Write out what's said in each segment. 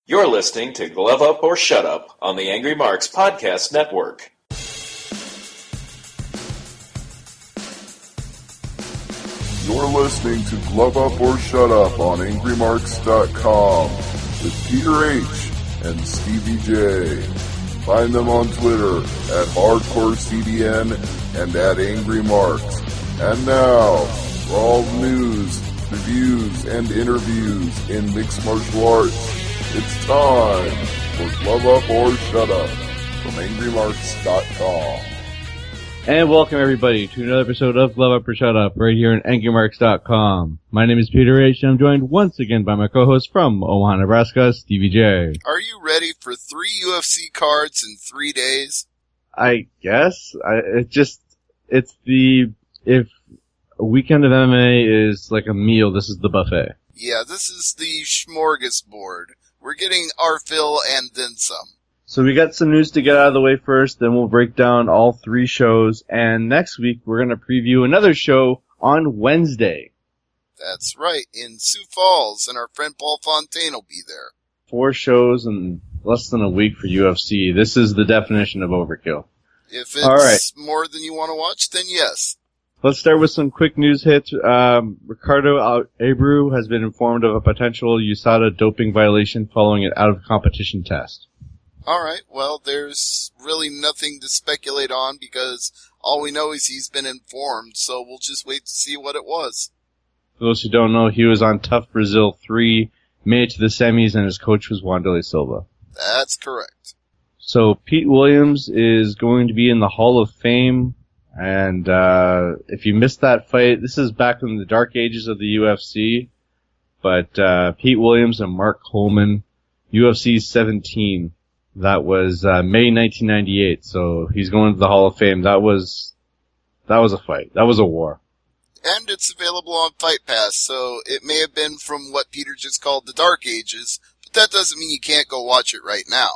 You're listening to Glove Up or Shut Up on the Angry Marks Podcast Network. You're listening to Glove Up or Shut Up on AngryMarks.com with Peter H. and Stevie J. Find them on Twitter at HardcoreCDN and at AngryMarks. And now, for all news, reviews, and interviews in mixed martial arts, it's time for Glove Up or Shut Up from AngryMarks.com. And welcome everybody to another episode of Glove Up or Shut Up right here on AngryMarks.com. My name is Peter H. and I'm joined once again by my co-host from Omaha, Nebraska, Stevie J. Are you ready for 3 UFC cards in 3 days? I guess. If a weekend of MMA is like a meal, this is the buffet. Yeah, this is the smorgasbord. We're getting our fill and then some. So we got some news to get out of the way first, then we'll break down all 3 shows, and next week we're going to preview another show on Wednesday. That's right, in Sioux Falls, and our friend Paul Fontaine will be there. 4 shows in less than a week for UFC. This is the definition of overkill. If it's more than you want to watch, then yes. Let's start with some quick news hits. Ricardo Abreu has been informed of a potential USADA doping violation following an out-of-competition test. All right, well, there's really nothing to speculate on because all we know is he's been informed, so we'll just wait to see what it was. For those who don't know, he was on Tough Brazil 3, made it to the semis, and his coach was Wanderlei Silva. That's correct. So Pete Williams is going to be in the Hall of Fame, and if you missed that fight, this is back in the dark ages of the UFC, but Pete Williams and Mark Coleman, UFC 17. That was May 1998, so he's going to the Hall of Fame. That was a fight. That was a war. And it's available on Fight Pass, so it may have been from what Peter just called the Dark Ages, but that doesn't mean you can't go watch it right now.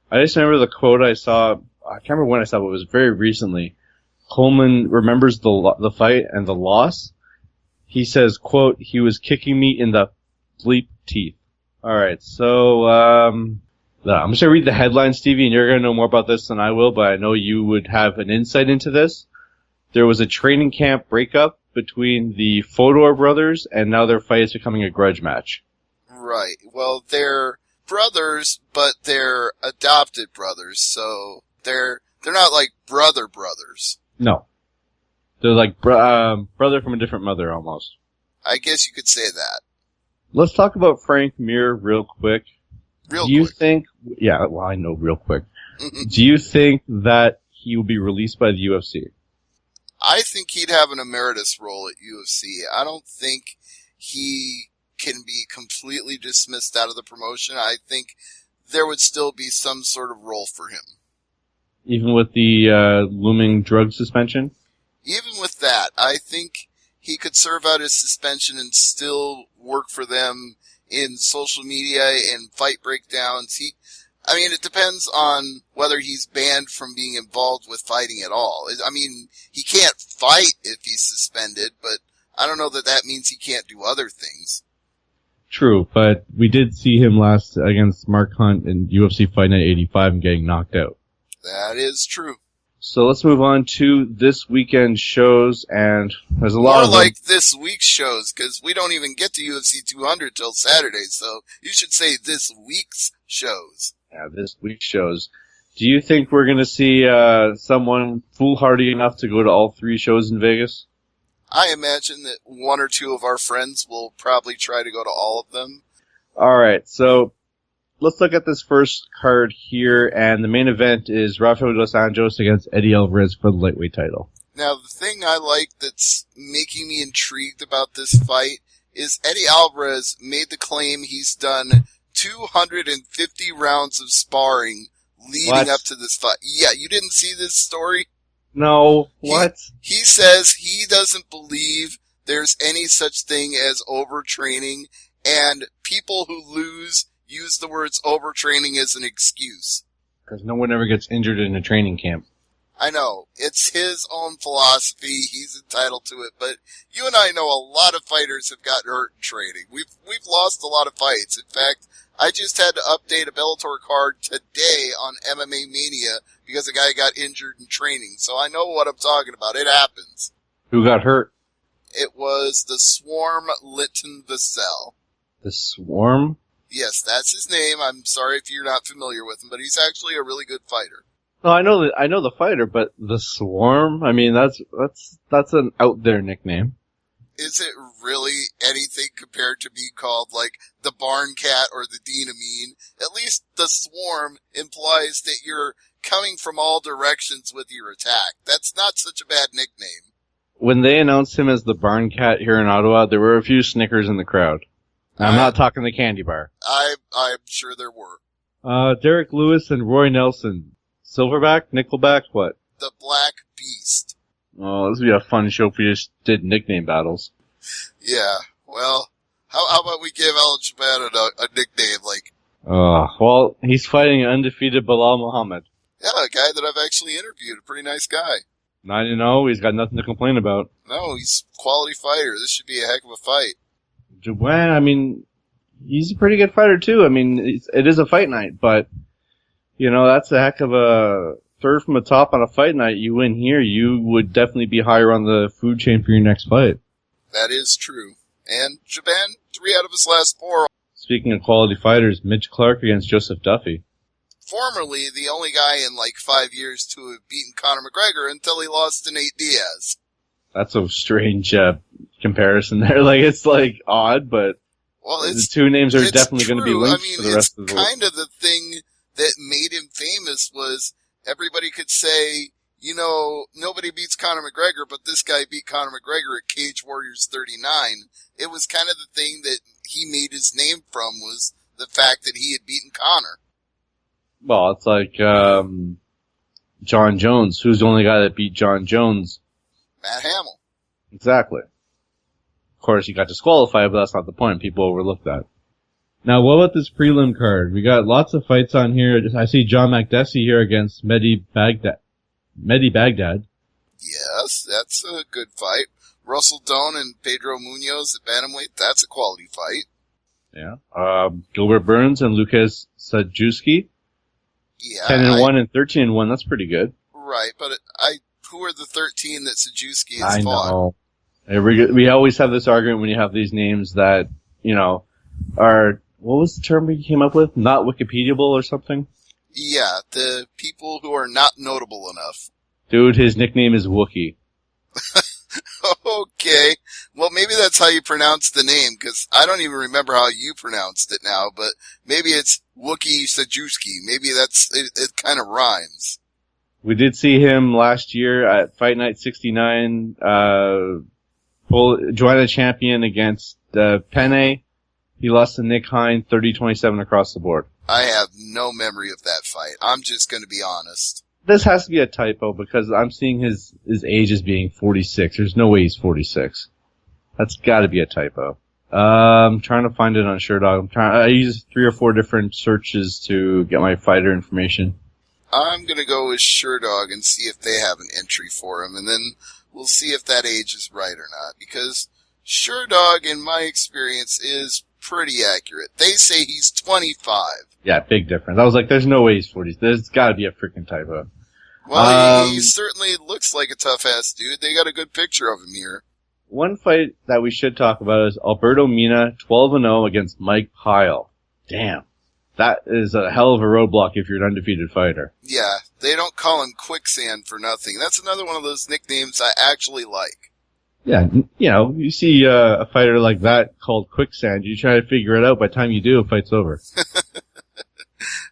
I just remember the quote I saw. I can't remember when I saw it, but it was very recently. Coleman remembers the fight and the loss. He says, quote, "He was kicking me in the bleep teeth." All right, so I'm just going to read the headline, Stevie, and you're going to know more about this than I will, but I know you would have an insight into this. There was a training camp breakup between the Fodor brothers, and now their fight is becoming a grudge match. Right. Well, they're brothers, but they're adopted brothers, so they're not like brothers. No. They're like brother from a different mother, almost. I guess you could say that. Let's talk about Frank Mir real quick. Do you think, yeah, well, I know real quick. Do you think that he will be released by the UFC? I think he'd have an emeritus role at UFC. I don't think he can be completely dismissed out of the promotion. I think there would still be some sort of role for him. Even with the looming drug suspension? Even with that, I think he could serve out his suspension and still work for them in social media and fight breakdowns. It depends on whether he's banned from being involved with fighting at all. I mean, he can't fight if he's suspended, but I don't know that means he can't do other things. True, but we did see him last against Mark Hunt in UFC Fight Night 85 and getting knocked out. That is true. So let's move on to this weekend's shows, and there's a lot more of like this week's shows, because we don't even get to UFC 200 till Saturday, so you should say this week's shows. Yeah, this week's shows. Do you think we're going to see someone foolhardy enough to go to all 3 shows in Vegas? I imagine that 1 or 2 of our friends will probably try to go to all of them. All right, so let's look at this first card here, and the main event is Rafael dos Anjos against Eddie Alvarez for the lightweight title. Now, the thing I like that's making me intrigued about this fight is Eddie Alvarez made the claim he's done 250 rounds of sparring leading up to this fight. Yeah, you didn't see this story? No, what? He says he doesn't believe there's any such thing as overtraining, and people who lose use the words overtraining as an excuse. Because no one ever gets injured in a training camp. I know. It's his own philosophy. He's entitled to it. But you and I know a lot of fighters have gotten hurt in training. We've lost a lot of fights. In fact, I just had to update a Bellator card today on MMA Mania because a guy got injured in training. So I know what I'm talking about. It happens. Who got hurt? It was the Swarm Linton Vassell. The Swarm? Yes, that's his name. I'm sorry if you're not familiar with him, but he's actually a really good fighter. No, I know the fighter, but the Swarm? I mean, that's an out there nickname. Is it really anything compared to being called, like, the Barn Cat or the Dynamine? At least the Swarm implies that you're coming from all directions with your attack. That's not such a bad nickname. When they announced him as the Barn Cat here in Ottawa, there were a few snickers in the crowd. I'm not talking the candy bar. I'm sure there were. Derek Lewis and Roy Nelson. Silverback? Nickelback? What? The Black Beast. Oh, this would be a fun show if we just did nickname battles. Yeah, well, how about we give Alan Shaban a nickname, like... Well, he's fighting undefeated Bilal Muhammad. Yeah, a guy that I've actually interviewed, a pretty nice guy. 9-0, he's got nothing to complain about. No, he's a quality fighter. This should be a heck of a fight. Well, I mean, he's a pretty good fighter too. I mean, it is a fight night, but, you know, that's a heck of a third from the top on a fight night. You win here, you would definitely be higher on the food chain for your next fight. That is true. And Shaban, 3 out of his last 4. Speaking of quality fighters, Mitch Clark against Joseph Duffy. Formerly the only guy in like 5 years to have beaten Conor McGregor until he lost to Nate Diaz. That's a strange comparison there. Like, it's like odd, but well, the two names are definitely going to be linked for the rest of the world. Kind of the thing that made him famous was everybody could say, you know, nobody beats Conor McGregor, but this guy beat Conor McGregor at Cage Warriors 39. It was kind of the thing that he made his name from, was the fact that he had beaten Conor. Well, it's like John Jones. Who's the only guy that beat John Jones? Matt Hamill. Exactly. Of course, he got disqualified, but that's not the point. People overlook that. Now, what about this prelim card? We got lots of fights on here. I see John Makdessi here against Mehdi Baghdad. Yes, that's a good fight. Russell Doan and Pedro Munoz at bantamweight. That's a quality fight. Yeah. Gilbert Burns and Lucas Sajewski. Yeah. 10-1 and 13-1. That's pretty good. Right, but who are the 13 that Sajewski I has fought? know. We always have this argument when you have these names that, you know, are, what was the term we came up with? Not Wikipediable or something? Yeah, the people who are not notable enough. Dude, his nickname is Wookie. Okay. Well, maybe that's how you pronounce the name, because I don't even remember how you pronounced it now, but maybe it's Wookie Sajewski. Maybe it kind of rhymes. We did see him last year at Fight Night 69, Joanna champion against Penne. He lost to Nick Hine 30-27 across the board. I have no memory of that fight. I'm just going to be honest. This has to be a typo because I'm seeing his age as being 46. There's no way he's 46. That's got to be a typo. I'm trying to find it on SureDog. I use 3 or 4 different searches to get my fighter information. I'm going to go with SureDog and see if they have an entry for him, and then we'll see if that age is right or not, because SureDog, in my experience, is pretty accurate. They say he's 25. Yeah, big difference. I was like, there's no way he's 40. There's got to be a freaking typo. Well, he certainly looks like a tough-ass dude. They got a good picture of him here. One fight that we should talk about is Alberto Mina, 12-0 against Mike Pyle. Damn. That is a hell of a roadblock if you're an undefeated fighter. Yeah, they don't call him Quicksand for nothing. That's another one of those nicknames I actually like. Yeah, you know, you see a fighter like that called Quicksand, you try to figure it out. By the time you do, the fight's over.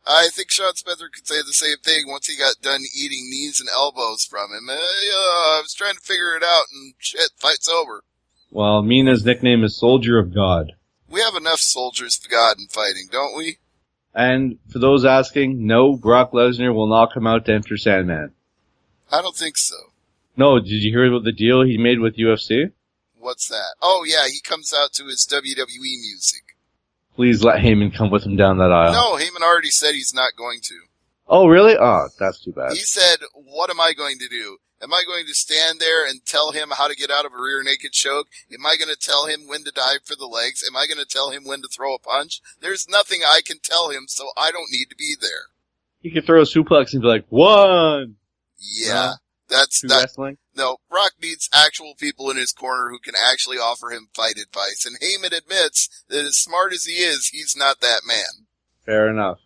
I think Sean Spencer could say the same thing once he got done eating knees and elbows from him. I was trying to figure it out, and shit, fight's over. Well, Mina's nickname is Soldier of God. We have enough soldiers of God in fighting, don't we? And for those asking, no, Brock Lesnar will not come out to enter Sandman. I don't think so. No, did you hear about the deal he made with UFC? What's that? Oh, yeah, he comes out to his WWE music. Please let Heyman come with him down that aisle. No, Heyman already said he's not going to. Oh, really? Oh, that's too bad. He said, what am I going to do? Am I going to stand there and tell him how to get out of a rear naked choke? Am I going to tell him when to dive for the legs? Am I going to tell him when to throw a punch? There's nothing I can tell him, so I don't need to be there. He could throw a suplex and be like, 1! Yeah, that's Two that. wrestling? No, Brock needs actual people in his corner who can actually offer him fight advice. And Heyman admits that as smart as he is, he's not that man. Fair enough.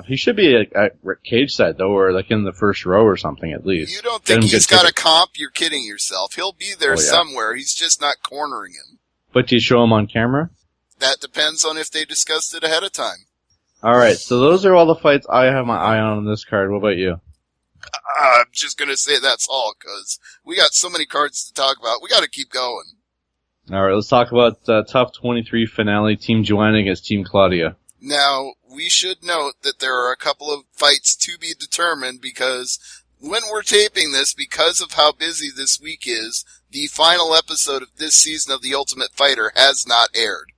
He should be at cage side though, or like in the first row or something at least. You don't think he's got a comp? You're kidding yourself. He'll be there somewhere. He's just not cornering him. But do you show him on camera? That depends on if they discussed it ahead of time. Alright, so those are all the fights I have my eye on this card. What about you? I'm just gonna say that's all, cause we got so many cards to talk about. We gotta keep going. Alright, let's talk about Tough 23 finale, Team Joanna against Team Claudia. Now, we should note that there are a couple of fights to be determined because when we're taping this, because of how busy this week is, the final episode of this season of The Ultimate Fighter has not aired.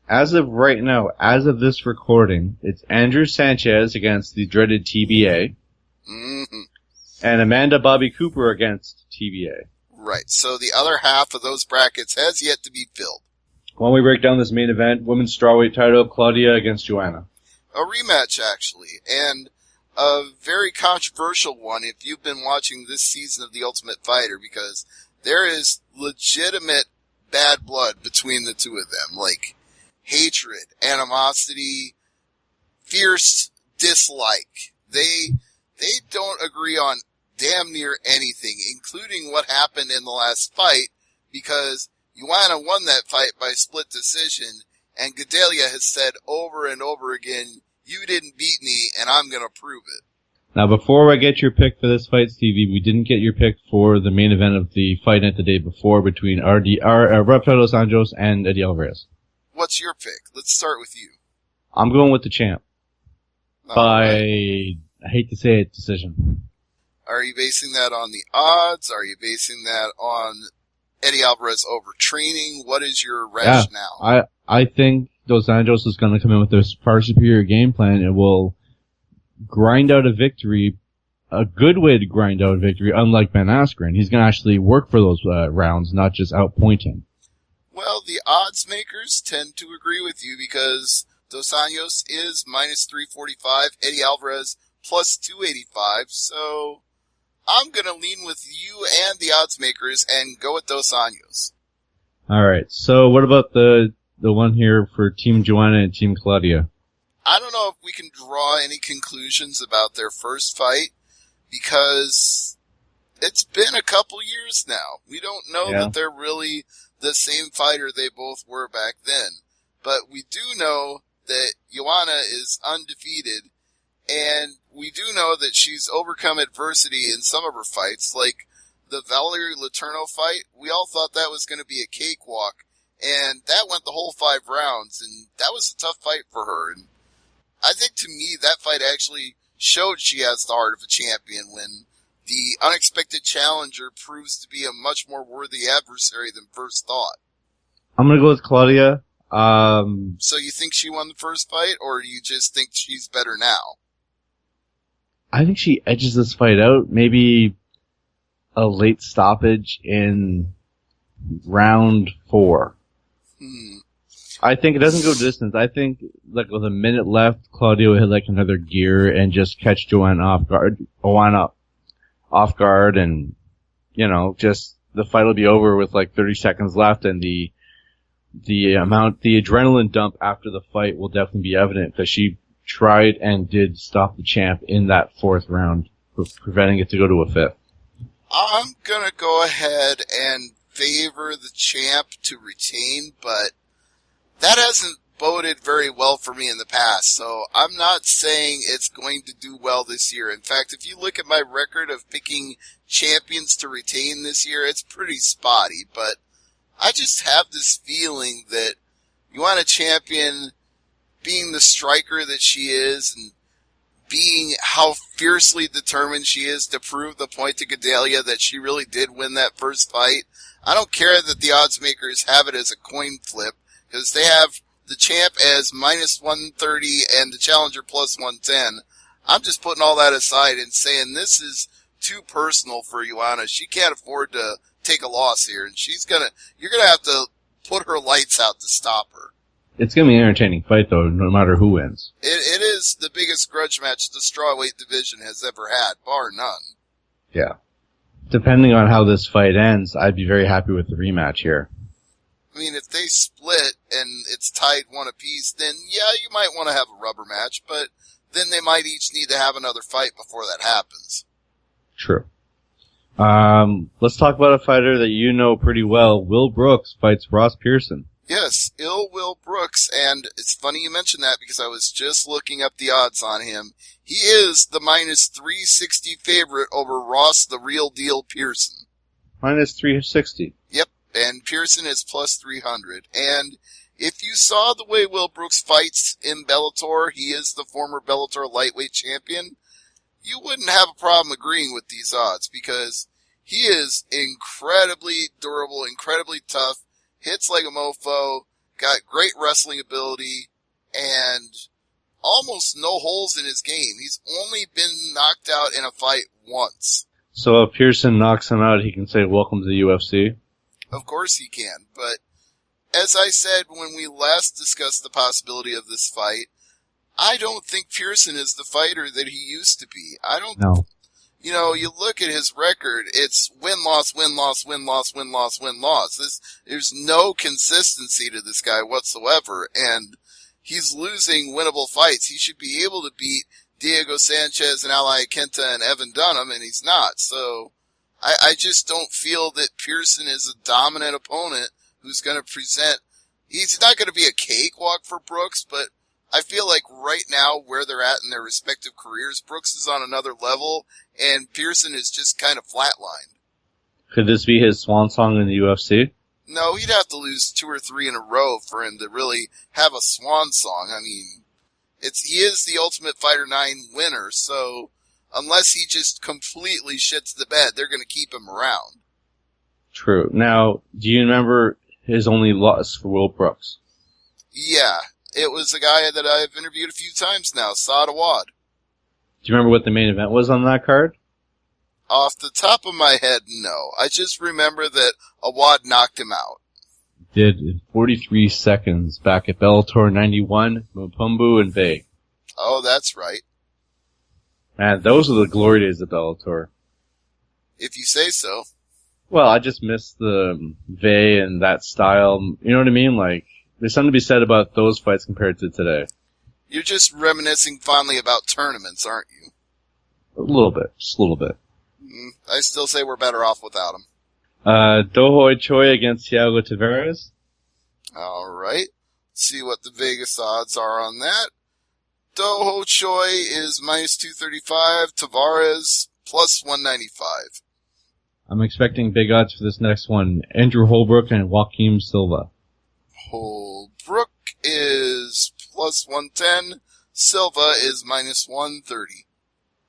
As of right now, as of this recording, it's Andrew Sanchez against the dreaded TBA. Mm-hmm. And Amanda Bobby Cooper against TBA. Right, so the other half of those brackets has yet to be filled. When we break down this main event, women's strawweight title, Claudia against Joanna. A rematch, actually, and a very controversial one if you've been watching this season of The Ultimate Fighter, because there is legitimate bad blood between the two of them, like hatred, animosity, fierce dislike. They don't agree on damn near anything, including what happened in the last fight, because Joanna won that fight by split decision, and Gedalia has said over and over again, you didn't beat me, and I'm gonna prove it. Now, before I get your pick for this fight, Stevie, we didn't get your pick for the main event of the fight night the day before between Rafael Dos Anjos and Eddie Alvarez. What's your pick? Let's start with you. I'm going with the champ. Right. I hate to say it, decision. Are you basing that on the odds? Are you basing that on Eddie Alvarez overtraining? What is your rationale? Yeah, I think Dos Anjos is going to come in with a far superior game plan and will grind out a victory, a good way to grind out a victory, unlike Ben Askren. He's going to actually work for those rounds, not just outpoint him. Well, the odds makers tend to agree with you because Dos Anjos is minus 345, Eddie Alvarez plus 285, so I'm going to lean with you and the odds makers and go with Dos Anjos. Alright, so what about the one here for Team Joanna and Team Claudia? I don't know if we can draw any conclusions about their first fight because it's been a couple years now. We don't know that they're really the same fighter they both were back then. But we do know that Joanna is undefeated, and we do know that she's overcome adversity in some of her fights, like the Valerie Letourneau fight. We all thought that was going to be a cakewalk, and that went the whole 5 rounds, and that was a tough fight for her. And I think to me that fight actually showed she has the heart of a champion when the unexpected challenger proves to be a much more worthy adversary than first thought. I'm going to go with Claudia. So you think she won the first fight, or do you just think she's better now? I think she edges this fight out. Maybe a late stoppage in round 4. I think it doesn't go distance. I think like with a minute left, Claudia will hit like another gear and just catch Joanna off guard, and just the fight will be over with like 30 seconds left, and the adrenaline dump after the fight will definitely be evident because she tried and did stop the champ in that 4th round, preventing it to go to a 5th. I'm gonna go ahead and favor the champ to retain, but that hasn't boded very well for me in the past, so I'm not saying it's going to do well this year. In fact, if you look at my record of picking champions to retain this year, it's pretty spotty, but I just have this feeling that Joanna Champion, being the striker that she is, and being how fiercely determined she is to prove the point to Gedalia that she really did win that first fight, I don't care that the odds makers have it as a coin flip, because they have the champ as minus 130 and the challenger plus 110. I'm just putting all that aside and saying this is too personal for Joanna. She can't afford to take a loss here, and you're gonna have to put her lights out to stop her. It's gonna be an entertaining fight, though, no matter who wins. It is the biggest grudge match the strawweight division has ever had, bar none. Yeah. Depending on how this fight ends, I'd be very happy with the rematch here. I mean, if they split and it's tied 1 apiece, then yeah, you might want to have a rubber match, but then they might each need to have another fight before that happens. True. Let's talk about a fighter that you know pretty well. Will Brooks fights Ross Pearson. Yes, Will Brooks, and it's funny you mention that because I was just looking up the odds on him. He is the minus 360 favorite over Ross the Real Deal Pearson. Minus 360. Yep, and Pearson is plus 300. And if you saw the way Will Brooks fights in Bellator, he is the former Bellator lightweight champion, you wouldn't have a problem agreeing with these odds because he is incredibly durable, incredibly tough, hits like a mofo, got great wrestling ability, and almost no holes in his game. He's only been knocked out in a fight once. So if Pearson knocks him out, he can say, welcome to the UFC? Of course he can, but as I said when we last discussed the possibility of this fight, I don't think Pearson is the fighter that he used to be. No. You know, you look at his record, it's win-loss, win-loss, win-loss, win-loss, win-loss. There's no consistency to this guy whatsoever, and he's losing winnable fights. He should be able to beat Diego Sanchez and Ali Kenta and Evan Dunham, and he's not. So, I just don't feel that Pearson is a dominant opponent who's going to present. He's not going to be a cakewalk for Brooks, but I feel like right now where they're at in their respective careers, Brooks is on another level, and Pearson is just kind of flatlined. Could this be his swan song in the UFC? No, he'd have to lose 2 or 3 in a row for him to really have a swan song. I mean, he is the Ultimate Fighter 9 winner, so unless he just completely shits the bed, they're going to keep him around. True. Now, do you remember his only loss for Will Brooks? Yeah, it was a guy that I've interviewed a few times now, Saad Awad. Do you remember what the main event was on that card? Off the top of my head, no. I just remember that Awad knocked him out. Did in 43 seconds back at Bellator 91, Mpumbu and Bay. Oh, that's right. Man, those are the glory days of Bellator. If you say so. Well, I just miss the Vey and that style. You know what I mean? Like, there's something to be said about those fights compared to today. You're just reminiscing fondly about tournaments, aren't you? A little bit. Just a little bit. I still say we're better off without him. Dohoi Choi against Thiago Tavares. All right. Let's see what the Vegas odds are on that. Doho Choi is minus 235. Tavares plus 195. I'm expecting big odds for this next one. Andrew Holbrook and Joaquim Silva. Holbrook is plus 110. Silva is minus 130.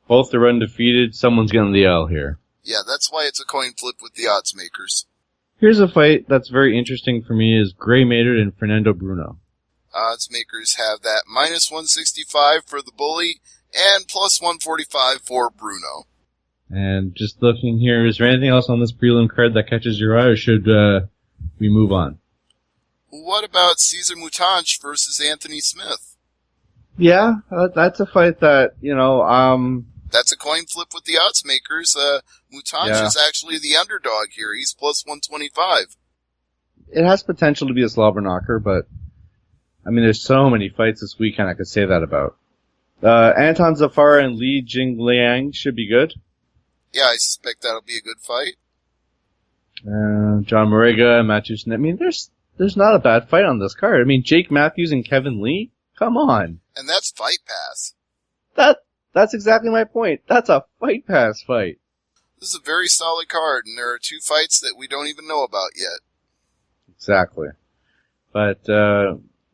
Both are undefeated. Someone's getting the L here. Yeah, that's why it's a coin flip with the odds makers. Here's a fight that's very interesting for me is Gray Maynard and Fernando Bruno. Odds makers have that minus 165 for the bully and plus 145 for Bruno. And just looking here, is there anything else on this prelim card that catches your eye, or should we move on? What about Cesar Mutanch versus Anthony Smith? Yeah, that's a fight that, That's a coin flip with the odds makers. Mutanch is actually the underdog here. He's plus 125. It has potential to be a slobber knocker, but, I mean, there's so many fights this weekend I could say that about. Anton Zafar and Li Jingliang should be good. Yeah, I suspect that'll be a good fight. John Morega and Matthew Smith. I mean, there's not a bad fight on this card. I mean, Jake Matthews and Kevin Lee? Come on. And that's Fight Pass. That's exactly my point. That's a Fight Pass fight. This is a very solid card, and there are 2 fights that we don't even know about yet. Exactly. But,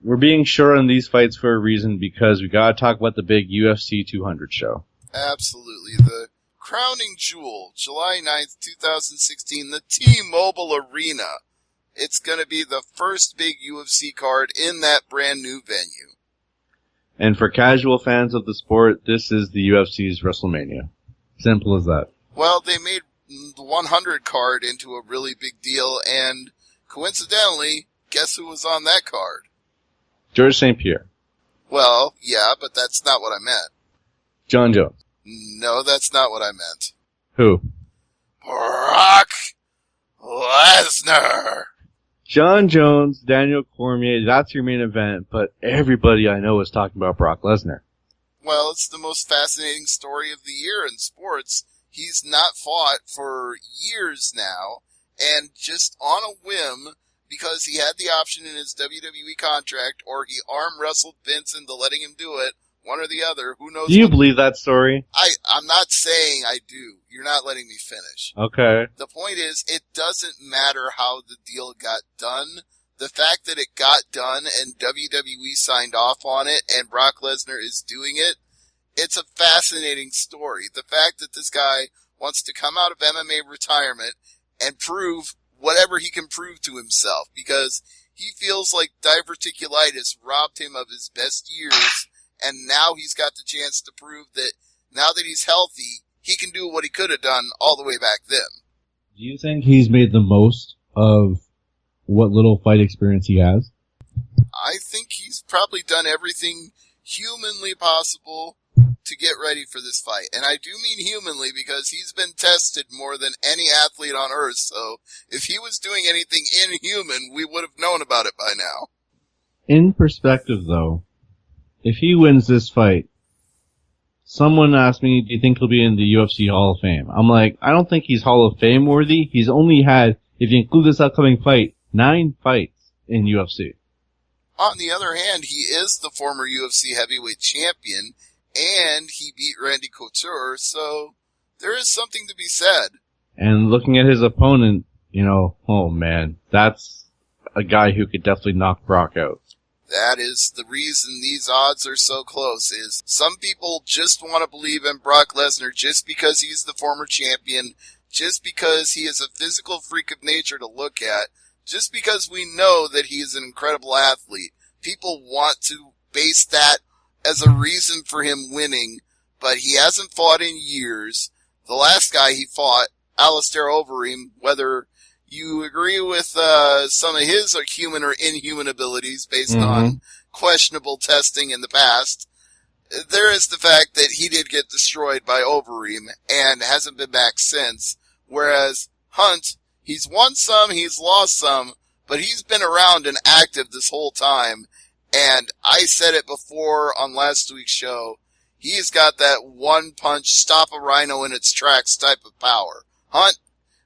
we're being sure on these fights for a reason because we gotta talk about the big UFC 200 show. Absolutely. The crowning jewel, July 9th, 2016, the T-Mobile Arena. It's gonna be the first big UFC card in that brand new venue. And for casual fans of the sport, this is the UFC's WrestleMania. Simple as that. Well, they made the 100 card into a really big deal, and coincidentally, guess who was on that card? George St. Pierre. Well, yeah, but that's not what I meant. John Jones. No, that's not what I meant. Who? Brock Lesnar. John Jones, Daniel Cormier, that's your main event, but everybody I know is talking about Brock Lesnar. Well, it's the most fascinating story of the year in sports. He's not fought for years now, and just on a whim, because he had the option in his WWE contract, or he arm wrestled Vince into letting him do it, one or the other, who knows. Do you believe that story? I'm not saying I do. You're not letting me finish. Okay. The point is, it doesn't matter how the deal got done. The fact that it got done and WWE signed off on it and Brock Lesnar is doing it, it's a fascinating story. The fact that this guy wants to come out of MMA retirement and prove whatever he can prove to himself, because he feels like diverticulitis robbed him of his best years, and now he's got the chance to prove that now that he's healthy, he can do what he could have done all the way back then. Do you think he's made the most of what little fight experience he has? I think he's probably done everything humanly possible to get ready for this fight. And I do mean humanly, because he's been tested more than any athlete on earth. So if he was doing anything inhuman, we would have known about it by now. In perspective, though, if he wins this fight, someone asked me, do you think he'll be in the UFC Hall of Fame? I'm like, I don't think he's Hall of Fame worthy. He's only had, if you include this upcoming fight, 9 fights in UFC. On the other hand, he is the former UFC heavyweight champion, and he beat Randy Couture, so there is something to be said. And looking at his opponent, oh man, that's a guy who could definitely knock Brock out. That is the reason these odds are so close, is some people just want to believe in Brock Lesnar just because he's the former champion, just because he is a physical freak of nature to look at, just because we know that he is an incredible athlete. People want to base that as a reason for him winning, but he hasn't fought in years. The last guy he fought, Alistair Overeem, whether you agree with some of his human or inhuman abilities based on questionable testing in the past, there is the fact that he did get destroyed by Overeem and hasn't been back since. Whereas Hunt, he's won some, he's lost some, but he's been around and active this whole time. And I said it before on last week's show, he's got that one punch, stop a rhino in its tracks type of power. Hunt,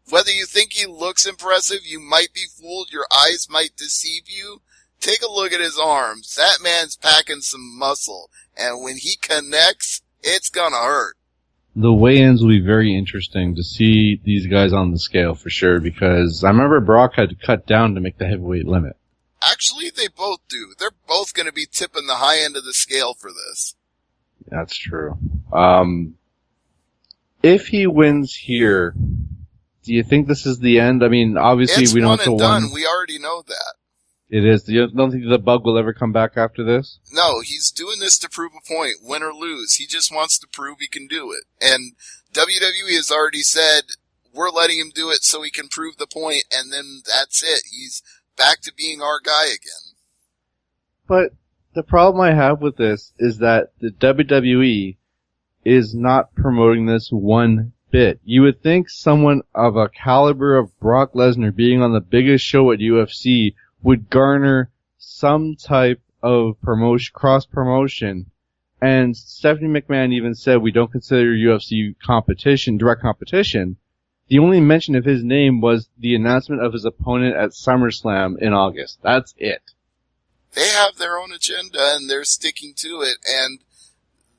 whether you think he looks impressive, you might be fooled, your eyes might deceive you. Take a look at his arms. That man's packing some muscle. And when he connects, it's gonna hurt. The weigh-ins will be very interesting to see these guys on the scale for sure, because I remember Brock had to cut down to make the heavyweight limit. Actually, they both do. They're both going to be tipping the high end of the scale for this. That's true. If he wins here, do you think this is the end? I mean, obviously it's we don't one have to and done. win. We already know that. It is. You don't think the bug will ever come back after this? No, he's doing this to prove a point, win or lose. He just wants to prove he can do it. And WWE has already said, we're letting him do it so he can prove the point, and then that's it. He's back to being our guy again. But the problem I have with this is that the WWE is not promoting this one bit. You would think someone of a caliber of Brock Lesnar being on the biggest show at UFC would garner some type of promotion, cross promotion. And Stephanie McMahon even said we don't consider UFC competition, direct competition. The only mention of his name was the announcement of his opponent at SummerSlam in August. That's it. They have their own agenda and they're sticking to it, and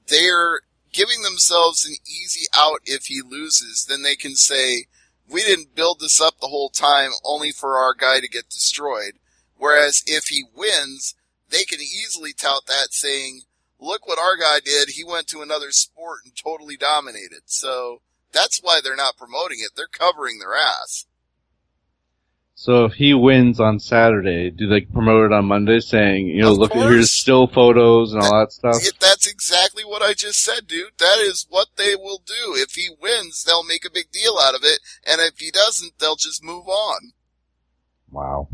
they're giving themselves an easy out if he loses. Then they can say, we didn't build this up the whole time only for our guy to get destroyed. Whereas if he wins, they can easily tout that saying, look what our guy did. He went to another sport and totally dominated. So that's why they're not promoting it. They're covering their ass. So if he wins on Saturday, do they promote it on Monday saying, look, here's still photos and all that stuff? That's exactly what I just said, dude. That is what they will do. If he wins, they'll make a big deal out of it. And if he doesn't, they'll just move on. Wow.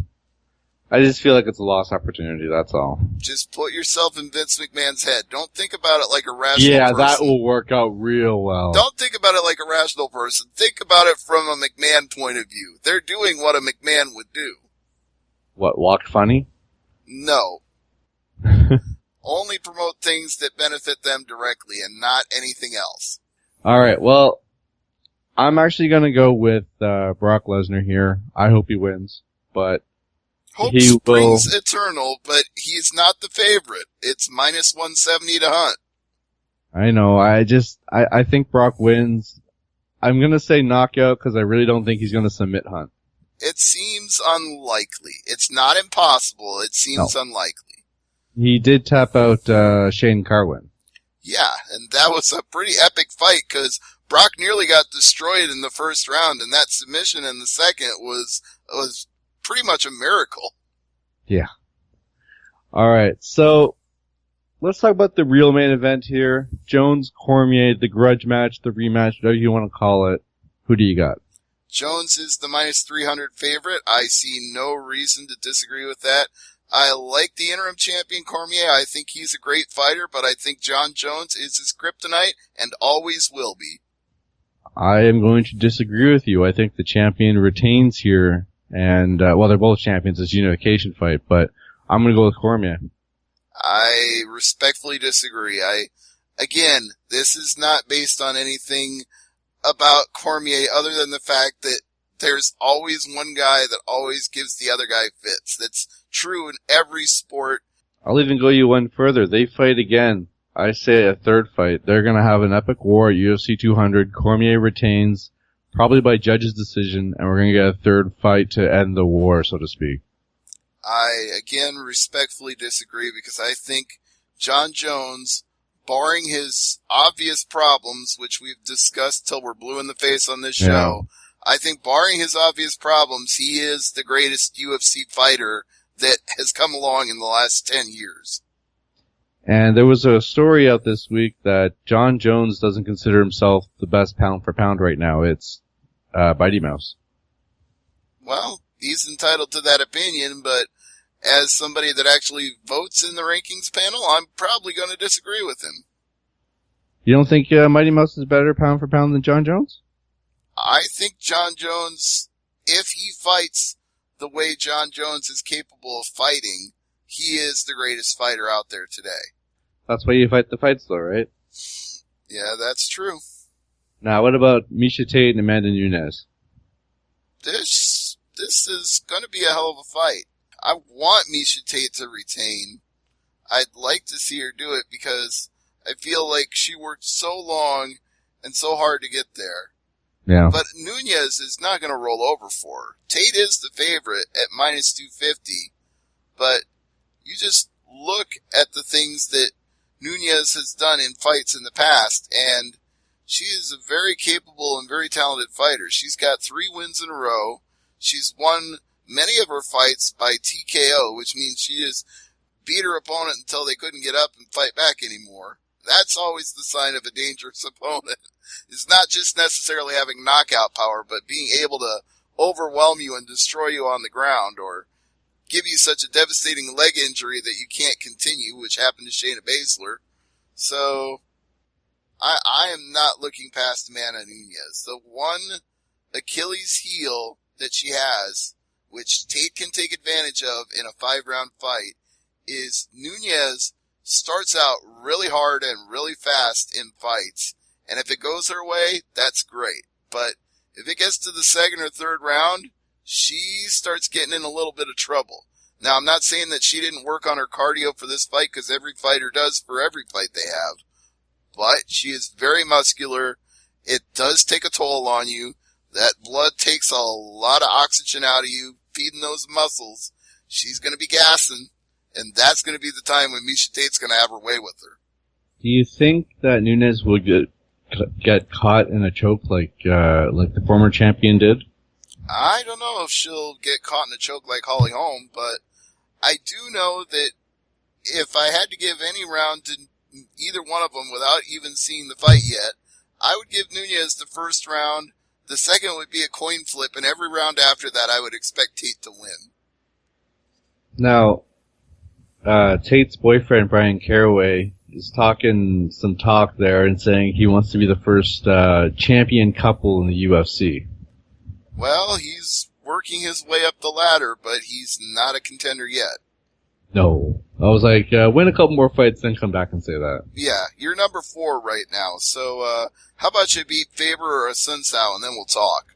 I just feel like it's a lost opportunity, that's all. Just put yourself in Vince McMahon's head. Don't think about it like a rational person. Yeah, that will work out real well. Don't think about it like a rational person. Think about it from a McMahon point of view. They're doing what a McMahon would do. What, walk funny? No. Only promote things that benefit them directly and not anything else. Alright, well, I'm actually gonna go with Brock Lesnar here. I hope he wins, but Hope springs eternal, but he's not the favorite. It's minus 170 to Hunt. I know. I think Brock wins. I'm gonna say knockout because I really don't think he's gonna submit Hunt. It seems unlikely. It's not impossible. It seems unlikely. He did tap out Shane Carwin. Yeah, and that was a pretty epic fight because Brock nearly got destroyed in the first round, and that submission in the second was pretty much a miracle. Yeah. Alright, so let's talk about the real main event here. Jones, Cormier, the grudge match, the rematch, whatever you want to call it. Who do you got? Jones is the minus 300 favorite. I see no reason to disagree with that. I like the interim champion Cormier. I think he's a great fighter, but I think John Jones is his kryptonite and always will be. I am going to disagree with you. I think the champion retains here. And, they're both champions. It's a unification fight, but I'm gonna go with Cormier. I respectfully disagree. Again, this is not based on anything about Cormier other than the fact that there's always one guy that always gives the other guy fits. That's true in every sport. I'll even go you one further. They fight again. I say a third fight. They're gonna have an epic war at UFC 200. Cormier retains. Probably by judge's decision, and we're going to get a third fight to end the war, so to speak. I, again, respectfully disagree because I think John Jones, barring his obvious problems, which we've discussed till we're blue in the face on this show, I think barring his obvious problems, he is the greatest UFC fighter that has come along in the last 10 years. And there was a story out this week that John Jones doesn't consider himself the best pound for pound right now. It's Mighty Mouse. Well, he's entitled to that opinion, but as somebody that actually votes in the rankings panel, I'm probably going to disagree with him. You don't think Mighty Mouse is better pound for pound than John Jones? I think John Jones, if he fights the way John Jones is capable of fighting, he is the greatest fighter out there today. That's why you fight the fights, though, right? Yeah, that's true. Now, what about Miesha Tate and Amanda Nunes? This is going to be a hell of a fight. I want Miesha Tate to retain. I'd like to see her do it because I feel like she worked so long and so hard to get there. Yeah. But Nunes is not going to roll over for her. Tate is the favorite at minus 250, but you just look at the things that Nunes has done in fights in the past, and she is a very capable and very talented fighter. She's got 3 wins in a row. She's won many of her fights by TKO, which means she just beat her opponent until they couldn't get up and fight back anymore. That's always the sign of a dangerous opponent. It's not just necessarily having knockout power, but being able to overwhelm you and destroy you on the ground, or give you such a devastating leg injury that you can't continue, which happened to Shayna Baszler. So I am not looking past Amanda Nunes. The one Achilles heel that she has, which Tate can take advantage of in a 5-round fight, is Nunes starts out really hard and really fast in fights. And if it goes her way, that's great. But if it gets to the second or third round, she starts getting in a little bit of trouble. Now, I'm not saying that she didn't work on her cardio for this fight, because every fighter does for every fight they have. But she is very muscular. It does take a toll on you. That blood takes a lot of oxygen out of you, feeding those muscles. She's going to be gassing, and that's going to be the time when Miesha Tate's going to have her way with her. Do you think that Nunes will get caught in a choke like the former champion did? I don't know if she'll get caught in a choke like Holly Holm, but I do know that if I had to give any round to either one of them without even seeing the fight yet, I would give Nunez the first round. The second would be a coin flip, and every round after that I would expect Tate to win. Now, Tate's boyfriend, Brian Caraway, is talking some talk there and saying he wants to be the first champion couple in the UFC. Well, he's working his way up the ladder, but he's not a contender yet. No. I was like, win a couple more fights, then come back and say that. Yeah, you're number 4 right now, so how about you beat Faber or Sun Sao, and then we'll talk.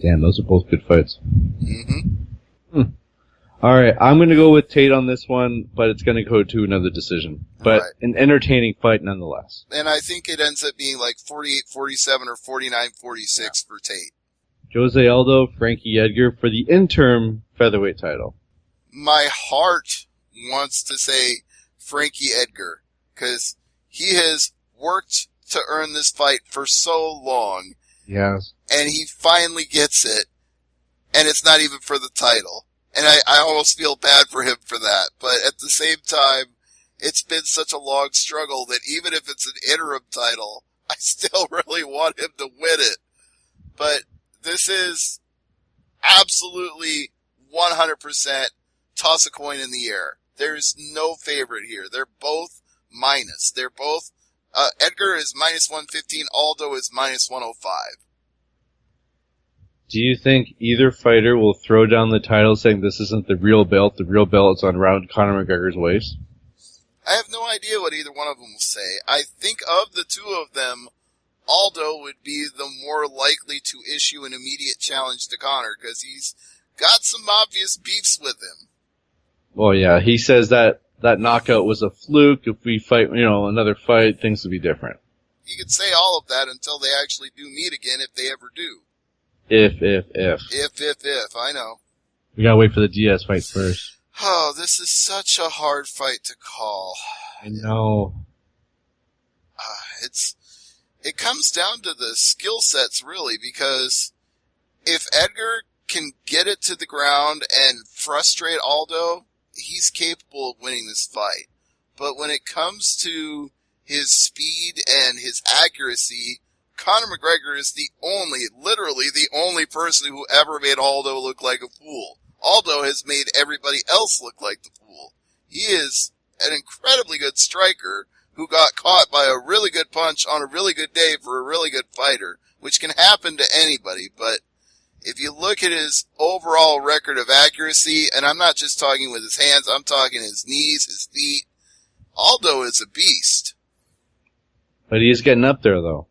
Damn, those are both good fights. Mm-hmm. Alright, I'm gonna go with Tate on this one, but it's gonna go to another decision. But Right. An entertaining fight nonetheless. And I think it ends up being like 48-47 or 49-46 for Tate. Jose Aldo, Frankie Edgar for the interim featherweight title. My heart wants to say Frankie Edgar, because he has worked to earn this fight for so long, Yes. and he finally gets it, and it's not even for the title. And I almost feel bad for him for that, but at the same time, it's been such a long struggle that even if it's an interim title, I still really want him to win it. But this is absolutely 100% toss a coin in the air. There's no favorite here. They're both minus. They're both, Edgar is minus 115, Aldo is minus 105. Do you think either fighter will throw down the title saying this isn't the real belt is around Conor McGregor's waist? I have no idea what either one of them will say. I think of the two of them, Aldo would be the more likely to issue an immediate challenge to Conor, because he's got some obvious beefs with him. Well, yeah, he says that knockout was a fluke. If we fight, another fight, things will be different. You could say all of that until they actually do meet again, if they ever do. If. If, I know. We gotta wait for the Diaz fight first. Oh, this is such a hard fight to call. I know. It comes down to the skill sets, really, because if Edgar can get it to the ground and frustrate Aldo, he's capable of winning this fight. But when it comes to his speed and his accuracy, Conor McGregor is literally the only person who ever made Aldo look like a fool. Aldo has made everybody else look like the fool. He is an incredibly good striker who got caught by a really good punch on a really good day for a really good fighter, which can happen to anybody. But if you look at his overall record of accuracy, and I'm not just talking with his hands, I'm talking his knees, his feet, Aldo is a beast. But he is getting up there, though.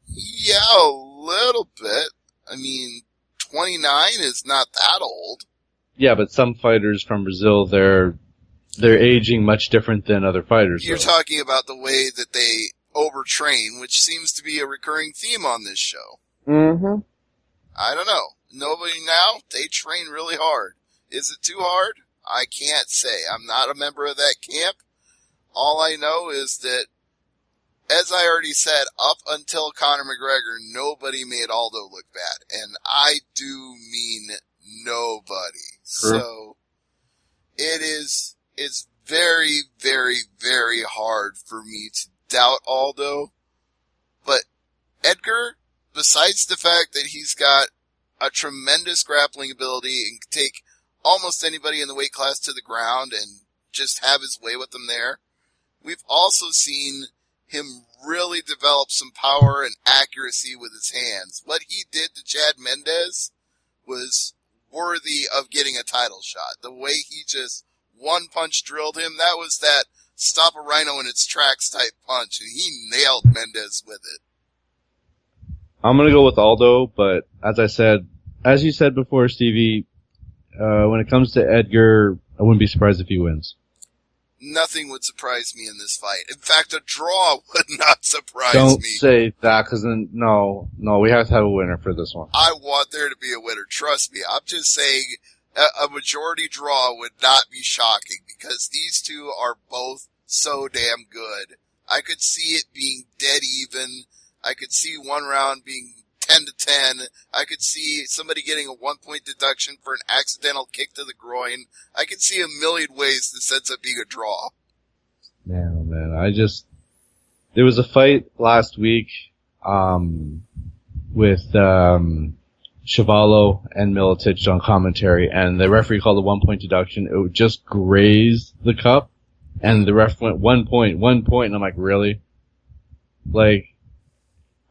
Yeah, a little bit. I mean, 29 is not that old. Yeah, but some fighters from Brazil, they're aging much different than other fighters. You're though. talking about the way that they overtrain, which seems to be a recurring theme on this show. Mm-hmm. I don't know. Nobody now, they train really hard. Is it too hard? I can't say. I'm not a member of that camp. All I know is that, as I already said, up until Conor McGregor, nobody made Aldo look bad. And I do mean nobody. True. So, it's very, very, very hard for me to doubt Aldo. But Edgar, besides the fact that he's got a tremendous grappling ability and can take almost anybody in the weight class to the ground and just have his way with them there, we've also seen him really develop some power and accuracy with his hands. What he did to Chad Mendes was worthy of getting a title shot. The way he just one punch drilled him, that was that stop a rhino in its tracks type punch, and he nailed Mendes with it. I'm gonna go with Aldo, but as you said before, Stevie, when it comes to Edgar, I wouldn't be surprised if he wins. Nothing would surprise me in this fight. In fact, a draw would not surprise Don't me. say that, cause then, no, we have to have a winner for this one. I want there to be a winner. Trust me. I'm just saying a majority draw would not be shocking because these two are both so damn good. I could see it being dead even. I could see one round being 10-10. I could see somebody getting a 1-point deduction for an accidental kick to the groin. I could see a million ways this ends up being a draw. Man, oh man, there was a fight last week, with, Chuvalo and Miletich on commentary, and the referee called a 1-point deduction. It just grazed the cup, and the ref went 1 point, and I'm like, really? Like,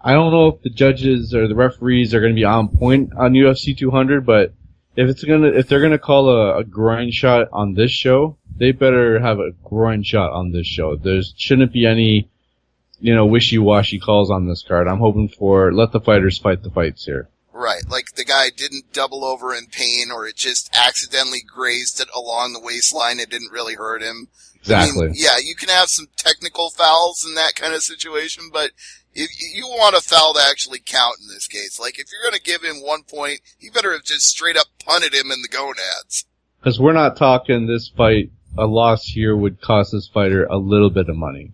I don't know if the judges or the referees are going to be on point on UFC 200, but if they're gonna call a groin shot on this show, they better have a groin shot on this show. There shouldn't be any, wishy-washy calls on this card. I'm hoping for let the fighters fight the fights here. Right, like the guy didn't double over in pain, or it just accidentally grazed it along the waistline. It didn't really hurt him. Exactly. I mean, yeah, you can have some technical fouls in that kind of situation, but if you want a foul to actually count in this case. Like, if you're going to give him 1 point, he better have just straight up punted him in the gonads. Because we're not talking this fight, a loss here would cost this fighter a little bit of money.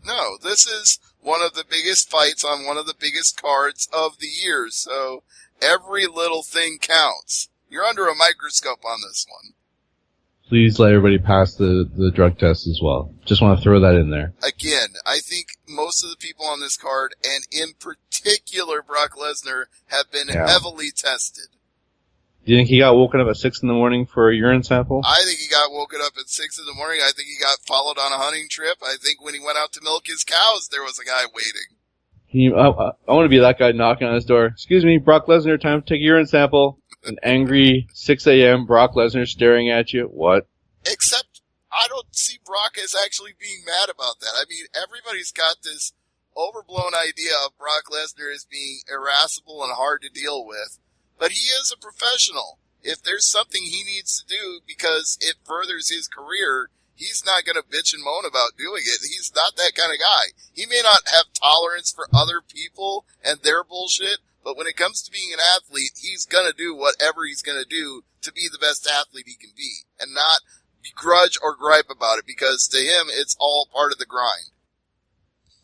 No, this is one of the biggest fights on one of the biggest cards of the year, so every little thing counts. You're under a microscope on this one. Please let everybody pass the drug test as well. Just want to throw that in there. Again, I think most of the people on this card, and in particular Brock Lesnar, have been heavily tested. Do you think he got woken up at 6 in the morning for a urine sample? I think he got woken up at 6 in the morning. I think he got followed on a hunting trip. I think when he went out to milk his cows, there was a guy waiting. I want to be that guy knocking on his door. Excuse me, Brock Lesnar, time to take a urine sample. An angry 6 a.m. Brock Lesnar staring at you. What? Except, I don't see Brock as actually being mad about that. I mean, everybody's got this overblown idea of Brock Lesnar as being irascible and hard to deal with. But he is a professional. If there's something he needs to do because it furthers his career, he's not going to bitch and moan about doing it. He's not that kind of guy. He may not have tolerance for other people and their bullshit, but when it comes to being an athlete, he's going to do whatever he's going to do to be the best athlete he can be and not begrudge or gripe about it, because to him, it's all part of the grind.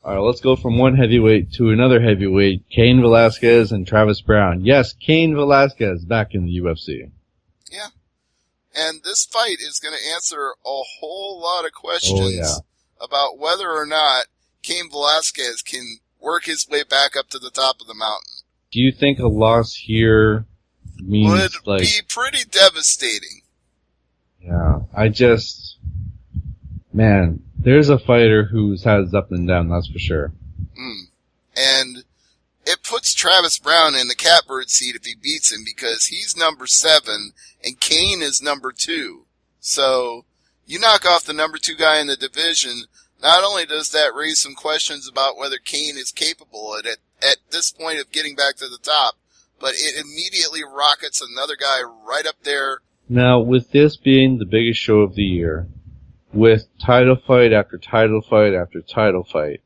All right, let's go from one heavyweight to another heavyweight. Cain Velasquez and Travis Brown. Yes, Cain Velasquez back in the UFC. Yeah. And this fight is going to answer a whole lot of questions about whether or not Cain Velasquez can work his way back up to the top of the mountain. Do you think a loss here means would be pretty devastating? Yeah, man, there's a fighter who's had his up and down, that's for sure. And it puts Travis Brown in the catbird seat if he beats him, because he's number 7 and Cain is number 2. So you knock off the number 2 guy in the division. Not only does that raise some questions about whether Cain is capable at this point of getting back to the top, but it immediately rockets another guy right up there. Now, with this being the biggest show of the year, with title fight after title fight after title fight,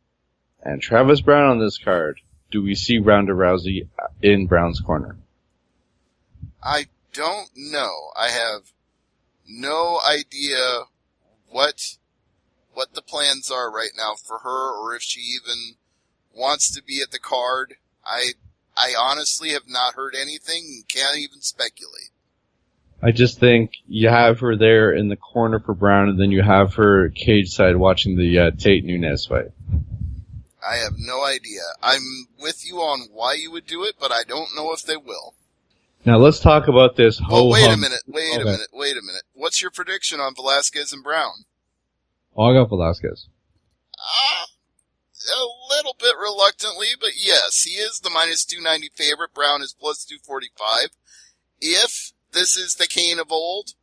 and Travis Brown on this card, do we see Ronda Rousey in Brown's corner? I don't know. I have no idea what the plans are right now for her, or if she even wants to be at the card. I honestly have not heard anything and can't even speculate. I just think you have her there in the corner for Brown, and then you have her cage side watching the Tate Nunes fight. I have no idea. I'm with you on why you would do it, but I don't know if they will. Now let's talk about this whole... Well, wait a minute. What's your prediction on Velasquez and Brown? Oh, I got Velasquez. A little bit reluctantly, but yes, he is the minus 290 favorite. Brown is plus 245. If this is the Cain of old,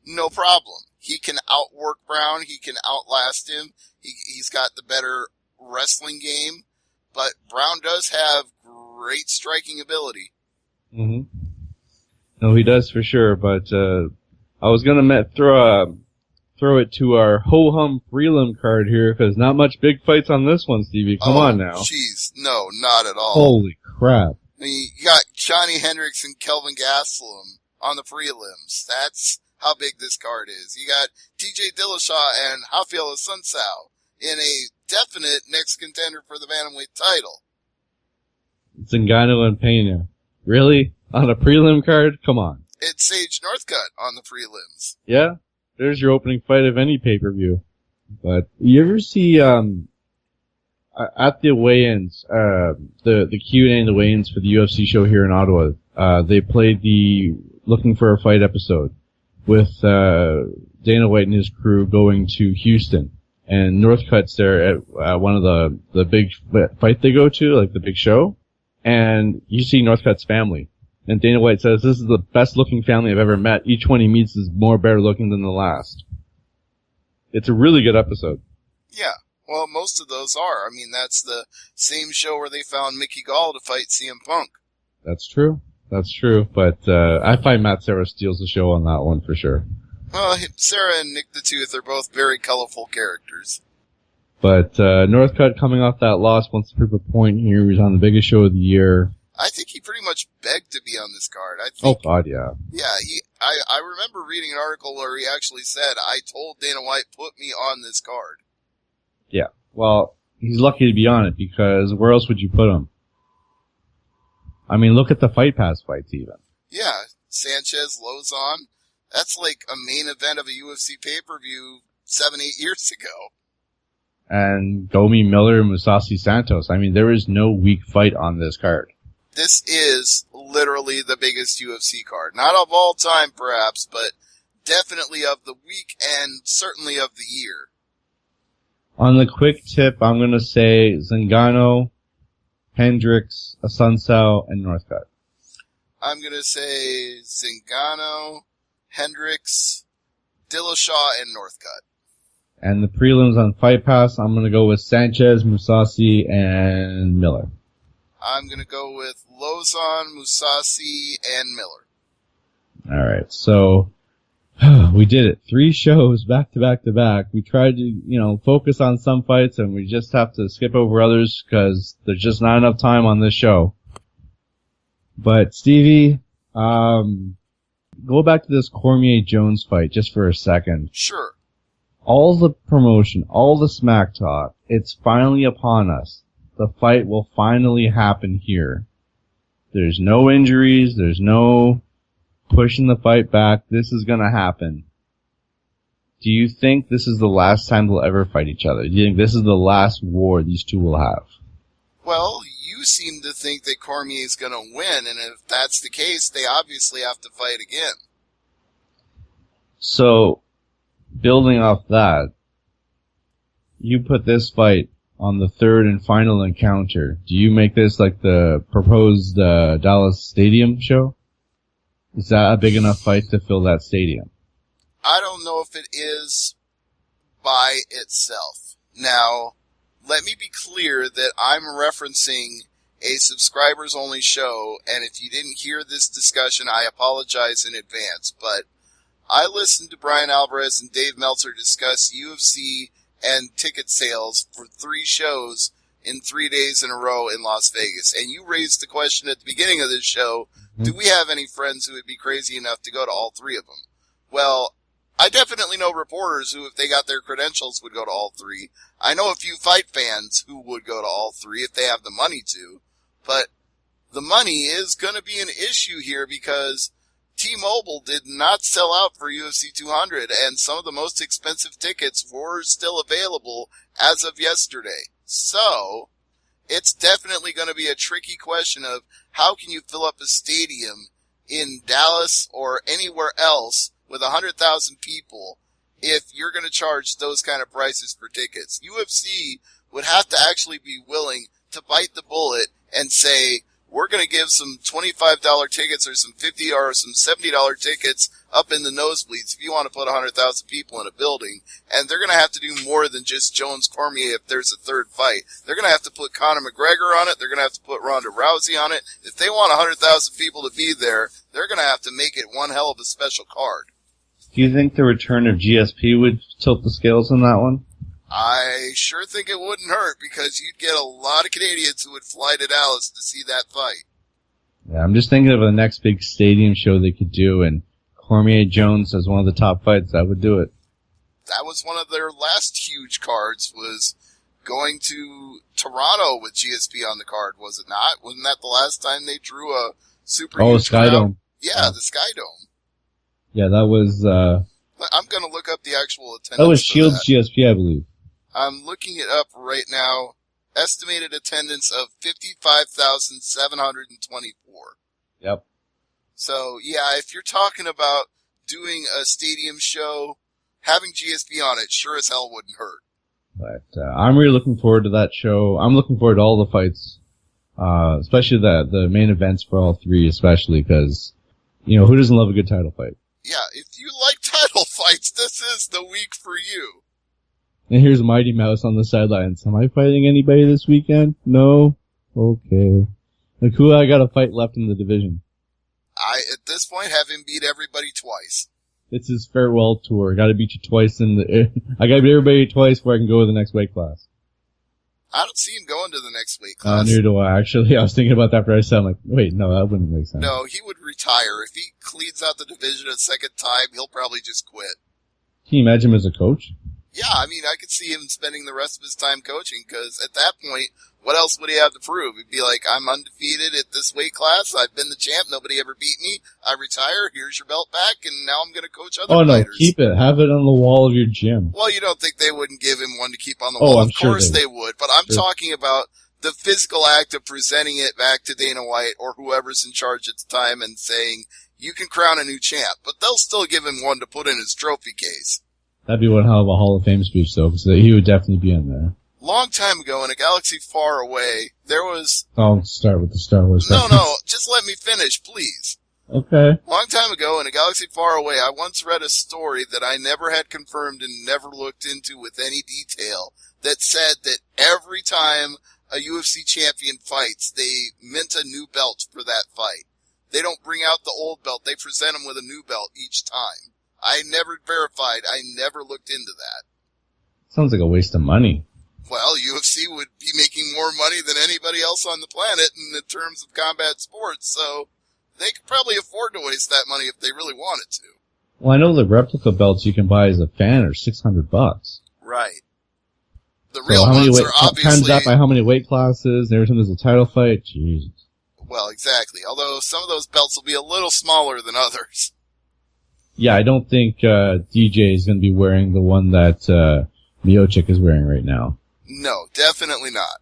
no problem. He can outwork Brown. He can outlast him. He's got the better wrestling game, but Brown does have great striking ability. Mm-hmm. No, he does for sure, but I was gonna throw it to our ho-hum prelim card here, because not much big fights on this one, Stevie. Come on now. Jeez, no, not at all. Holy crap. I mean, you got Johnny Hendricks and Kelvin Gastelum on the prelims. That's how big this card is. You got TJ Dillashaw and Rafael Assunção in a definite next contender for the bantamweight title. Zingano and Pena. Really? On a prelim card? Come on. It's Sage Northcutt on the prelims. Yeah? There's your opening fight of any pay-per-view. But you ever see, at the weigh-ins, the Q&A and the weigh-ins for the UFC show here in Ottawa, they played the Looking for a Fight episode with, Dana White and his crew going to Houston. And Northcutt's there at one of the big fight they go to, like the big show. And you see Northcutt's family. And Dana White says, this is the best looking family I've ever met. Each one he meets is more better looking than the last. It's a really good episode. Yeah. Well, most of those are. I mean, that's the same show where they found Mickey Gall to fight CM Punk. That's true. That's true. But, I find Matt Serra steals the show on that one for sure. Well, Sarah and Nick the Tooth are both very colorful characters. But, Northcutt coming off that loss wants to prove a point here. He's on the biggest show of the year. I think he pretty much begged to be on this card. I Oh think, God, yeah. Yeah, I remember reading an article where he actually said, I told Dana White, put me on this card. Yeah. Well, he's lucky to be on it because where else would you put him? I mean, look at the Fight Pass fights even. Yeah, Sanchez, Lozon. That's like a main event of a UFC pay-per-view 7-8 years ago. And Gomi, Miller, and Musashi Santos. I mean, there is no weak fight on this card. This is literally the biggest UFC card. Not of all time, perhaps, but definitely of the week and certainly of the year. On the quick tip, I'm going to say Zingano, Hendricks, Asuncao, and Northcutt. I'm going to say Zingano, Hendricks, Dillashaw, and Northcutt. And the prelims on Fight Pass, I'm going to go with Sanchez, Musashi, and Miller. I'm going to go with Lozon, Musashi, and Miller. All right, so we did it. 3 shows back to back to back. We tried to, focus on some fights, and we just have to skip over others because there's just not enough time on this show. But Stevie, go back to this Cormier-Jones fight just for a second. Sure. All the promotion, all the smack talk, it's finally upon us. The fight will finally happen here. There's no injuries, there's no pushing the fight back. This is gonna happen. Do you think this is the last time they'll ever fight each other? Do you think this is the last war these two will have? Well, you seem to think that Cormier's gonna win, and if that's the case, they obviously have to fight again. So, building off that, you put this fight on the third and final encounter. Do you make this like the proposed Dallas Stadium show? Is that a big enough fight to fill that stadium? I don't know if it is by itself. Now, let me be clear that I'm referencing a subscribers-only show, and if you didn't hear this discussion, I apologize in advance, but I listened to Brian Alvarez and Dave Meltzer discuss UFC and ticket sales for 3 shows in 3 days in a row in Las Vegas. And you raised the question at the beginning of this show, do we have any friends who would be crazy enough to go to all 3 of them? Well, I definitely know reporters who, if they got their credentials, would go to all 3. I know a few fight fans who would go to all 3 if they have the money to. But the money is going to be an issue here because T-Mobile did not sell out for UFC 200, and some of the most expensive tickets were still available as of yesterday. So, it's definitely going to be a tricky question of how can you fill up a stadium in Dallas or anywhere else with 100,000 people if you're going to charge those kind of prices for tickets. UFC would have to actually be willing to bite the bullet and say, we're going to give some $25 tickets or some $50 or some $70 tickets up in the nosebleeds if you want to put 100,000 people in a building. And they're going to have to do more than just Jones Cormier if there's a third fight. They're going to have to put Conor McGregor on it. They're going to have to put Ronda Rousey on it. If they want 100,000 people to be there, they're going to have to make it one hell of a special card. Do you think the return of GSP would tilt the scales on that one? I sure think it wouldn't hurt because you'd get a lot of Canadians who would fly to Dallas to see that fight. Yeah, I'm just thinking of the next big stadium show they could do, and Cormier-Jones as one of the top fights, that would do it. That was one of their last huge cards, was going to Toronto with GSP on the card, was it not? Wasn't that the last time they drew a super huge crowd? Skydome. Yeah, the Skydome. Yeah, that was, I'm going to look up the actual attendance. that was Shield's GSP, I believe. I'm looking it up right now. Estimated attendance of 55,724. Yep. So, yeah, if you're talking about doing a stadium show, having GSP on it sure as hell wouldn't hurt. But I'm really looking forward to that show. I'm looking forward to all the fights, especially the main events for all three, especially because, who doesn't love a good title fight? Yeah, if you like title fights, this is the week for you. And here's Mighty Mouse on the sidelines. Am I fighting anybody this weekend? No? Okay. Like, who I got a fight left in the division? I, at this point, have him beat everybody twice. It's his farewell tour. Gotta beat you twice I gotta beat everybody twice before I can go to the next weight class. I don't see him going to the next weight class. Neither do I, actually. I was thinking about that, but I said, I'm like, wait, no, that wouldn't make sense. No, he would retire. If he cleans out the division a second time, he'll probably just quit. Can you imagine him as a coach? Yeah, I mean, I could see him spending the rest of his time coaching, because at that point, what else would he have to prove? He'd be like, I'm undefeated at this weight class, I've been the champ, nobody ever beat me, I retire, here's your belt back, and now I'm gonna coach other fighters. No, keep it. Have it on the wall of your gym. Well, you don't think they wouldn't give him one to keep on the wall? I'm of course sure they would, but I'm talking about the physical act of presenting it back to Dana White or whoever's in charge at the time and saying, you can crown a new champ, but they'll still give him one to put in his trophy case. That'd be one hell of a Hall of Fame speech, though, because he would definitely be in there. Long time ago, in a galaxy far away, there was... I'll start with the Star Wars. No, just let me finish, please. Okay. Long time ago, in a galaxy far away, I once read a story that I never had confirmed and never looked into with any detail that said that every time a UFC champion fights, they mint a new belt for that fight. They don't bring out the old belt, they present them with a new belt each time. I never verified, I never looked into that. Sounds like a waste of money. Well, UFC would be making more money than anybody else on the planet in the terms of combat sports, so they could probably afford to waste that money if they really wanted to. Well, I know the replica belts you can buy as a fan are $600. Right. The real ones are obviously... Times that by how many weight classes, every time there's a title fight, Jesus. Well, exactly. Although some of those belts will be a little smaller than others. Yeah, I don't think DJ is going to be wearing the one that Miocic is wearing right now. No, definitely not.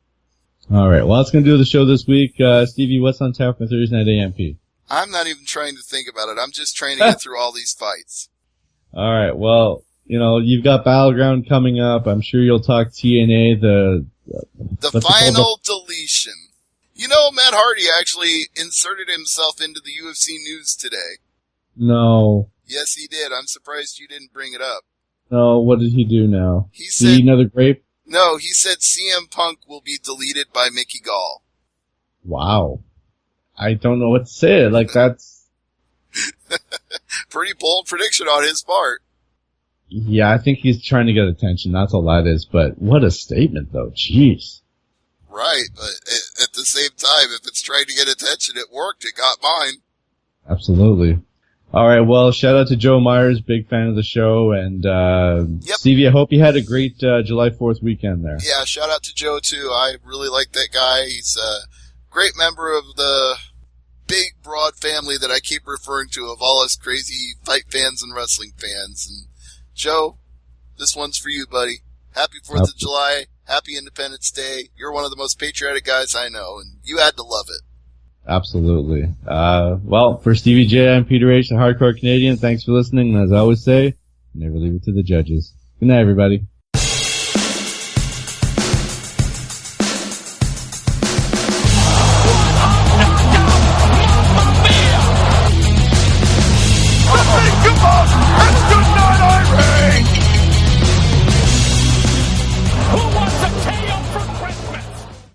All right, well, that's going to do the show this week. Stevie, what's on tap for Thursday Night AMP? I'm not even trying to think about it. I'm just trying to get through all these fights. All right, well, you've got Battleground coming up. I'm sure you'll talk TNA, the final deletion. Matt Hardy actually inserted himself into the UFC news today. No. Yes, he did. I'm surprised you didn't bring it up. No, what did he do now? He said, eat another grape? No, he said CM Punk will be deleted by Mickey Gall. Wow. I don't know what to say. Like, that's... Pretty bold prediction on his part. Yeah, I think he's trying to get attention. That's all that is. But what a statement, though. Jeez. Right, but at the same time, if it's trying to get attention, it worked. It got mine. Absolutely. All right, well, shout out to Joe Myers, big fan of the show, and Stevie, I hope you had a great July 4th weekend there. Yeah, shout out to Joe, too. I really like that guy. He's a great member of the big, broad family that I keep referring to of all us crazy fight fans and wrestling fans. And Joe, this one's for you, buddy. Happy 4th of July. Happy Independence Day. You're one of the most patriotic guys I know, and you had to love it. Absolutely. Well, for Stevie J, I'm Peter H, the Hardcore Canadian. Thanks for listening, and as I always say, never leave it to the judges. Good night, everybody.